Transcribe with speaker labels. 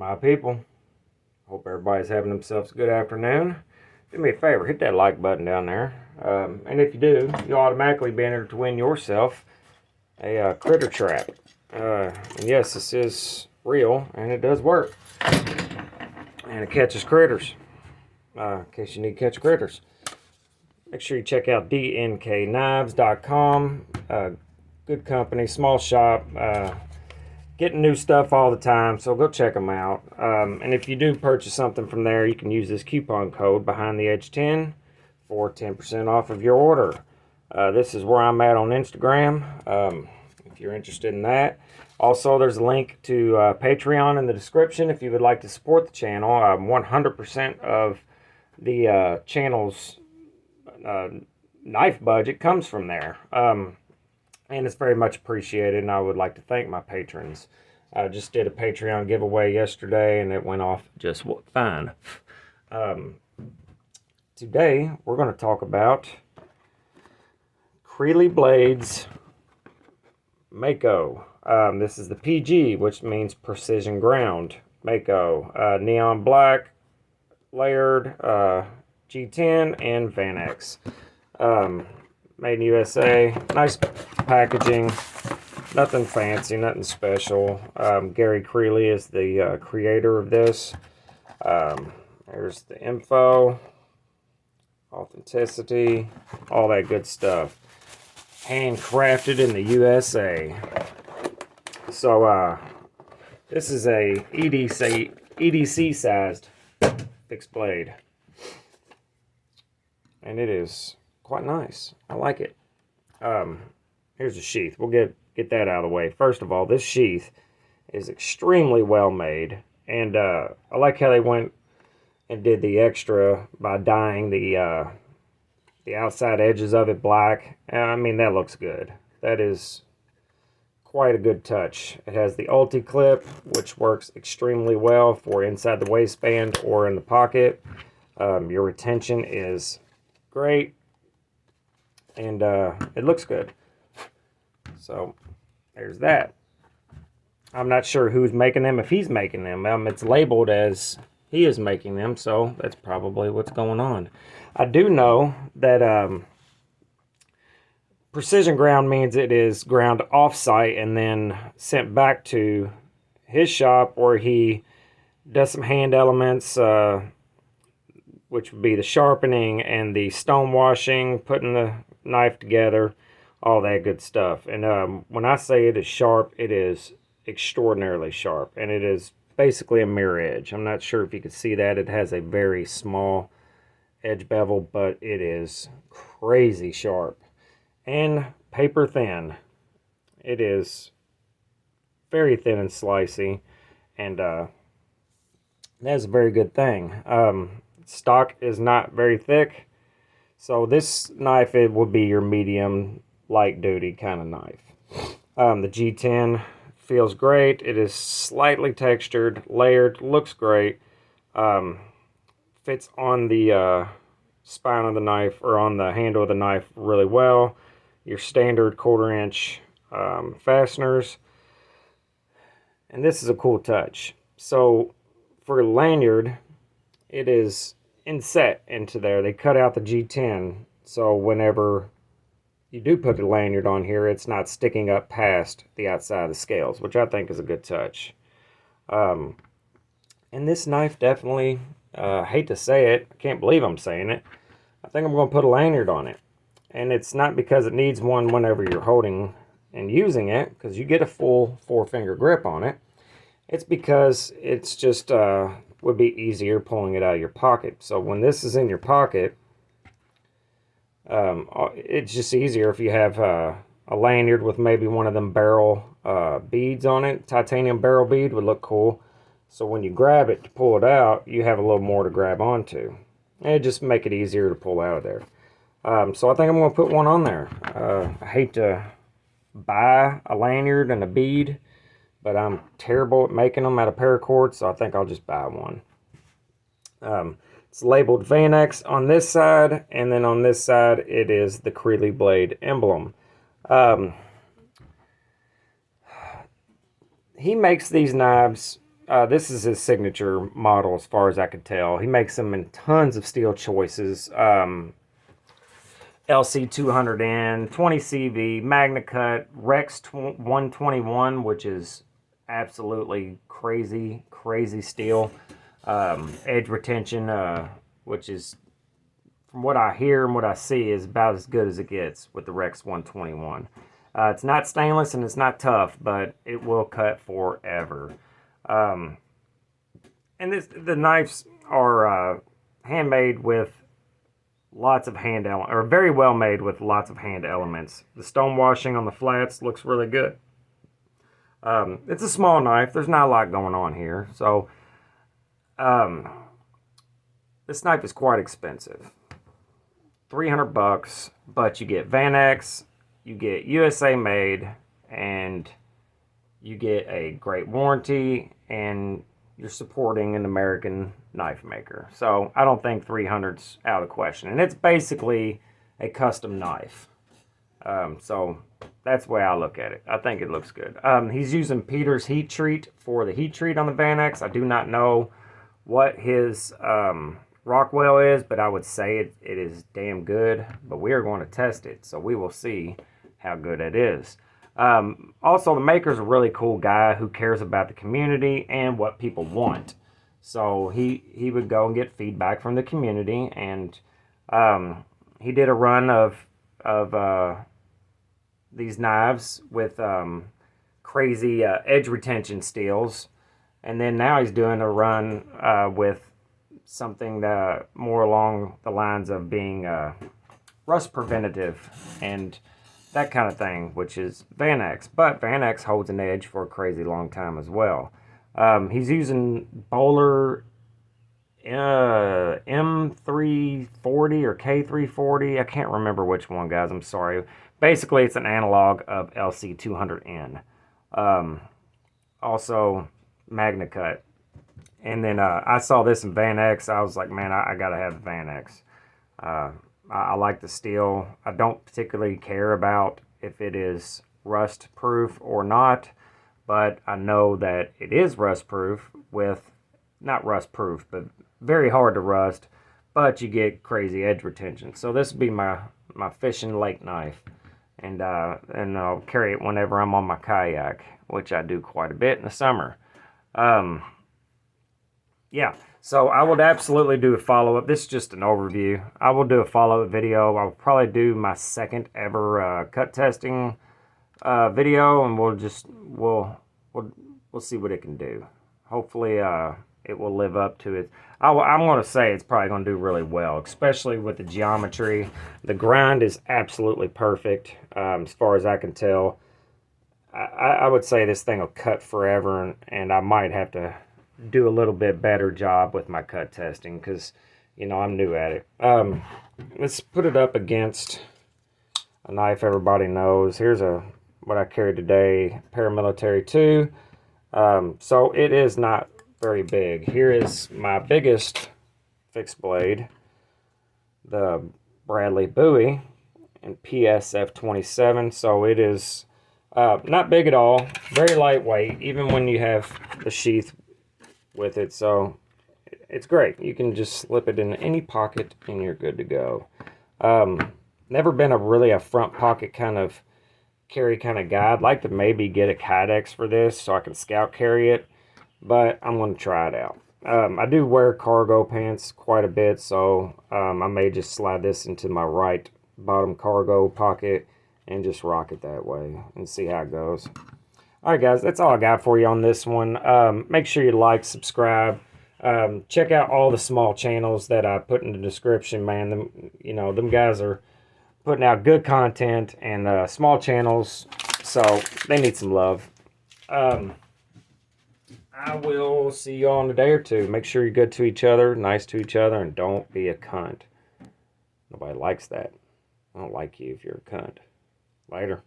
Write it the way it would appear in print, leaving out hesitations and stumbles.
Speaker 1: My people, hope everybody's having themselves a good afternoon. Do me a favor, hit that like button down there. And if you do, you'll automatically be entered to win yourself a critter trap. And yes, this is real, and it does work. And it catches critters, in case you need to catch critters. Make sure you check out DNKKnives.com. Good company, small shop. Getting new stuff all the time, so go check them out. And if you do purchase something from there, you can use this coupon code behind the edge 10 for 10% off of your order. This is where I'm at on Instagram, if you're interested in that. Also, there's a link to Patreon in the description if you would like to support the channel. 100% of the channel's knife budget comes from there. And it's very much appreciated, and I would like to thank my patrons. I just did a Patreon giveaway yesterday, and it went off just fine. Today, we're going to talk about Creely Blades Mako. This is the PG, which means precision ground. Mako. Neon black, layered, G10, and Van X. Made in USA. Nice packaging. Nothing fancy, nothing special. Gary Creely is the creator of this. There's the info, authenticity, all that good stuff. Handcrafted in the USA. So this is a EDC sized fixed blade, and it is quite nice. I like it. Here's the sheath. We'll get that out of the way. First of all, this sheath is extremely well made, and I like how they went and did the extra by dyeing the outside edges of it black. I mean, that looks good. That is quite a good touch. It has the ulti clip, which works extremely well for inside the waistband or in the pocket. Your retention is great, and it looks good. So there's that. I'm not sure who's making them, if he's making them. It's labeled as he is making them, so that's probably what's going on. I do know that precision ground means it is ground off-site and then sent back to his shop where he does some hand elements, which would be the sharpening and the stone washing, putting the knife together, all that good stuff. And when I say it is sharp, it is extraordinarily sharp, and it is basically a mirror edge. I'm not sure if you can see that. It has a very small edge bevel, but it is crazy sharp and paper thin. It is very thin and slicey, and that's a very good thing. Stock is not very thick, so this knife, it would be your medium light duty kind of knife. The G10 feels great. It is slightly textured, layered, looks great. Fits on the spine of the knife, or on the handle of the knife, really well. Your standard 1/4 inch fasteners, and this is a cool touch. So for lanyard, it is inset into there. They cut out the G10, so whenever you do put the lanyard on here, it's not sticking up past the outside of the scales, which I think is a good touch. And this knife definitely, I hate to say it, I can't believe I'm saying it, I think I'm going to put a lanyard on it. And it's not because it needs one whenever you're holding and using it, because you get a full 4-finger grip on it. It's because it's just would be easier pulling it out of your pocket. So when this is in your pocket, it's just easier if you have a lanyard with maybe one of them barrel beads on it. Titanium barrel bead would look cool. So when you grab it to pull it out, you have a little more to grab onto. And it just make it easier to pull out of there. So I think I'm going to put one on there. I hate to buy a lanyard and a bead, but I'm terrible at making them out of paracord, so I think I'll just buy one. It's labeled Van X on this side, and then on this side it is the Creely Blade emblem. He makes these knives This is his signature model as far as I could tell. He makes them in tons of steel choices. LC 200N, 20CV, Magna Cut, Rex 121, which is absolutely crazy steel. Edge retention, which is, from what I hear and what I see, is about as good as it gets with the Rex 121. It's not stainless and it's not tough, but it will cut forever. And the knives are handmade with lots of hand elements, or very well made with lots of hand elements. The stone washing on the flats looks really good. It's a small knife. There's not a lot going on here. So this knife is quite expensive. $300, but you get Van X, you get USA made, and you get a great warranty, and you're supporting an American knife maker. So I don't think 300's out of question. And it's basically a custom knife. So that's the way I look at it. I think it looks good. He's using Peter's heat treat for the heat treat on the Van X. I do not know what his Rockwell is, but I would say it is damn good. But we are going to test it, so we will see how good it is. Also, the maker's a really cool guy who cares about the community and what people want. So he would go and get feedback from the community, and he did a run of these knives with crazy edge retention steels, and then now he's doing a run with something more along the lines of being rust preventative and that kind of thing, which is Van X. But Van X holds an edge for a crazy long time as well. He's using Bowler M340 or K340. I can't remember which one, guys. I'm sorry. Basically, it's an analog of LC 200N. Also, Magna Cut. And then I saw this in Van X. I was like, man, I got to have Van X. I like the steel. I don't particularly care about if it is rust proof or not, but I know that it is rust proof with, not rust proof, but very hard to rust, but you get crazy edge retention. So this would be my fishing lake knife, and I'll carry it whenever I'm on my kayak, which I do quite a bit in the summer. Yeah, so I would absolutely do a follow-up. This is just an overview. I will do a follow-up video. I'll probably do my second ever cut testing video, and we'll see what it can do. Hopefully it will live up to it. I'm going to say it's probably going to do really well, especially with the geometry. The grind is absolutely perfect as far as I can tell. I would say this thing will cut forever, and I might have to do a little bit better job with my cut testing because, you know, I'm new at it. Let's put it up against a knife everybody knows. Here's what I carried today, Paramilitary 2. So it is not very big. Here is my biggest fixed blade, the Bradley Bowie in PSF 27. So it is not big at all, very lightweight, even when you have the sheath with it. So it's great. You can just slip it in any pocket and you're good to go. Never been a front pocket kind of carry kind of guy. I'd like to maybe get a Kydex for this so I can scout carry it, but I'm going to try it out. I do wear cargo pants quite a bit, so I may just slide this into my right bottom cargo pocket and just rock it that way and see how it goes. Alright guys, that's all I got for you on this one. Make sure you like, subscribe. Check out all the small channels that I put in the description, man. Them guys are putting out good content, and small channels, so they need some love. I will see you all in a day or two. Make sure you're good to each other, nice to each other, and don't be a cunt. Nobody likes that. I don't like you if you're a cunt. Later.